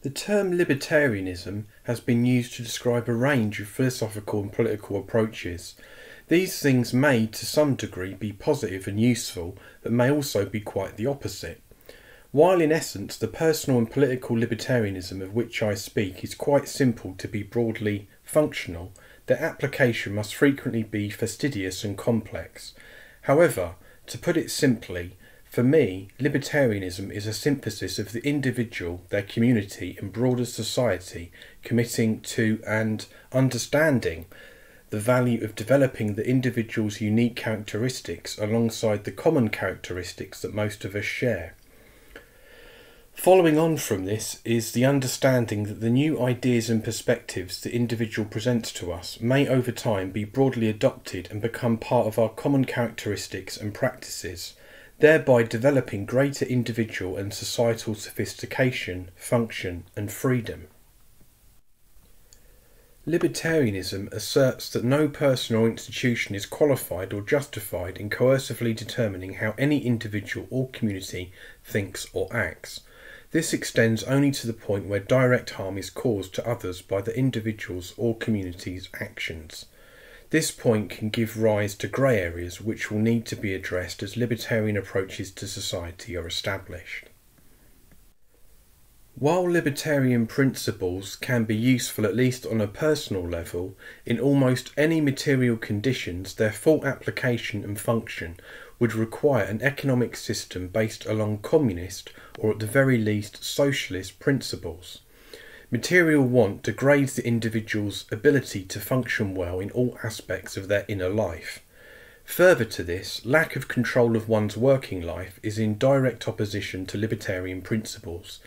The term libertarianism has been used to describe a range of philosophical and political approaches. These things may, to some degree, be positive and useful, but may also be quite the opposite. While in essence the personal and political libertarianism of which I speak is quite simple to be broadly functional, their application must frequently be fastidious and complex. However, to put it simply, for me, libertarianism is a synthesis of the individual, their community and broader society committing to and understanding the value of developing the individual's unique characteristics alongside the common characteristics that most of us share. Following on from this is the understanding that the new ideas and perspectives the individual presents to us may over time be broadly adopted and become part of our common characteristics and practices, thereby developing greater individual and societal sophistication, function and freedom. Libertarianism asserts that no person or institution is qualified or justified in coercively determining how any individual or community thinks or acts. This extends only to the point where direct harm is caused to others by the individual's or community's actions. This point can give rise to grey areas which will need to be addressed as libertarian approaches to society are established. While libertarian principles can be useful at least on a personal level, in almost any material conditions their full application and function would require an economic system based along communist or at the very least socialist principles. Material want degrades the individual's ability to function well in all aspects of their inner life. Further to this, lack of control of one's working life is in direct opposition to libertarian principles.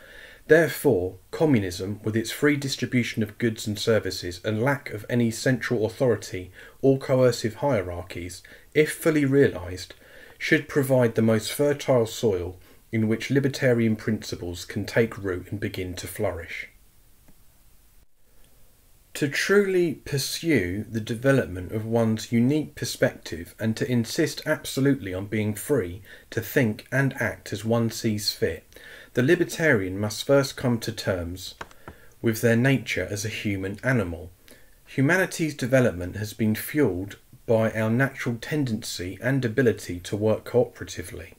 Therefore, communism, with its free distribution of goods and services and lack of any central authority or coercive hierarchies, if fully realised, should provide the most fertile soil in which libertarian principles can take root and begin to flourish. To truly pursue the development of one's unique perspective and to insist absolutely on being free to think and act as one sees fit, the libertarian must first come to terms with their nature as a human animal. Humanity's development has been fuelled by our natural tendency and ability to work cooperatively.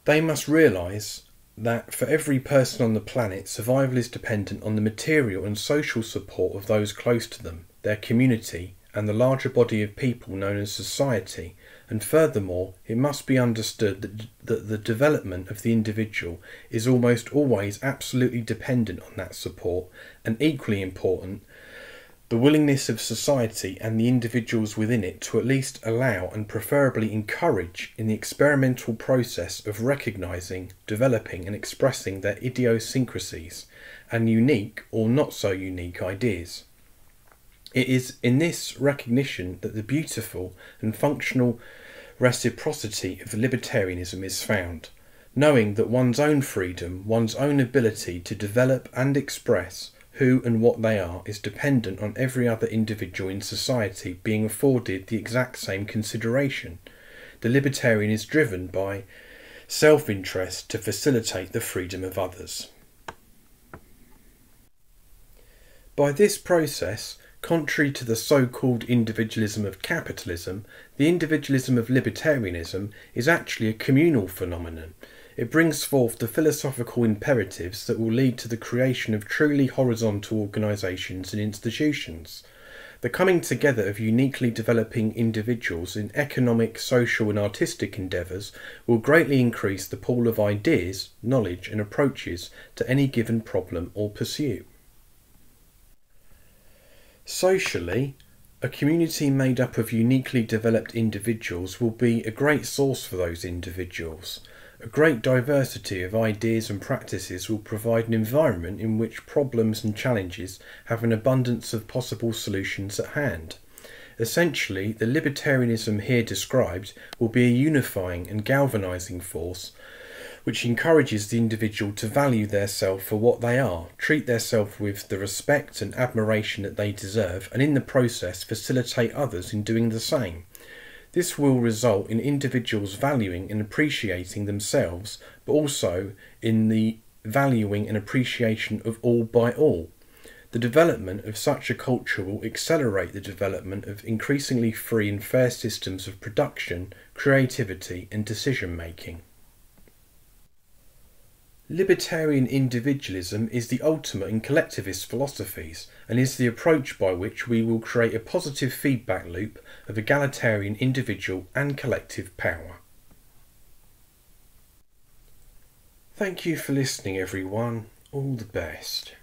They must realise that for every person on the planet, survival is dependent on the material and social support of those close to them, their community, and the larger body of people known as society, and furthermore, it must be understood that the development of the individual is almost always absolutely dependent on that support, and equally important, the willingness of society and the individuals within it to at least allow and preferably encourage in the experimental process of recognising, developing and expressing their idiosyncrasies and unique or not so unique ideas. It is in this recognition that the beautiful and functional reciprocity of libertarianism is found, knowing that one's own freedom, one's own ability to develop and express who and what they are is dependent on every other individual in society being afforded the exact same consideration. The libertarian is driven by self-interest to facilitate the freedom of others. By this process, contrary to the so-called individualism of capitalism, the individualism of libertarianism is actually a communal phenomenon. It brings forth the philosophical imperatives that will lead to the creation of truly horizontal organisations and institutions. The coming together of uniquely developing individuals in economic, social and artistic endeavours will greatly increase the pool of ideas, knowledge and approaches to any given problem or pursuit. Socially, a community made up of uniquely developed individuals will be a great source for those individuals. A great diversity of ideas and practices will provide an environment in which problems and challenges have an abundance of possible solutions at hand. Essentially, the libertarianism here described will be a unifying and galvanising force which encourages the individual to value their self for what they are, treat their self with the respect and admiration that they deserve, and in the process facilitate others in doing the same. This will result in individuals valuing and appreciating themselves, but also in the valuing and appreciation of all by all. The development of such a culture will accelerate the development of increasingly free and fair systems of production, creativity and decision making. Libertarian individualism is the ultimate in collectivist philosophies and is the approach by which we will create a positive feedback loop of egalitarian individual and collective power. Thank you for listening, everyone. All the best.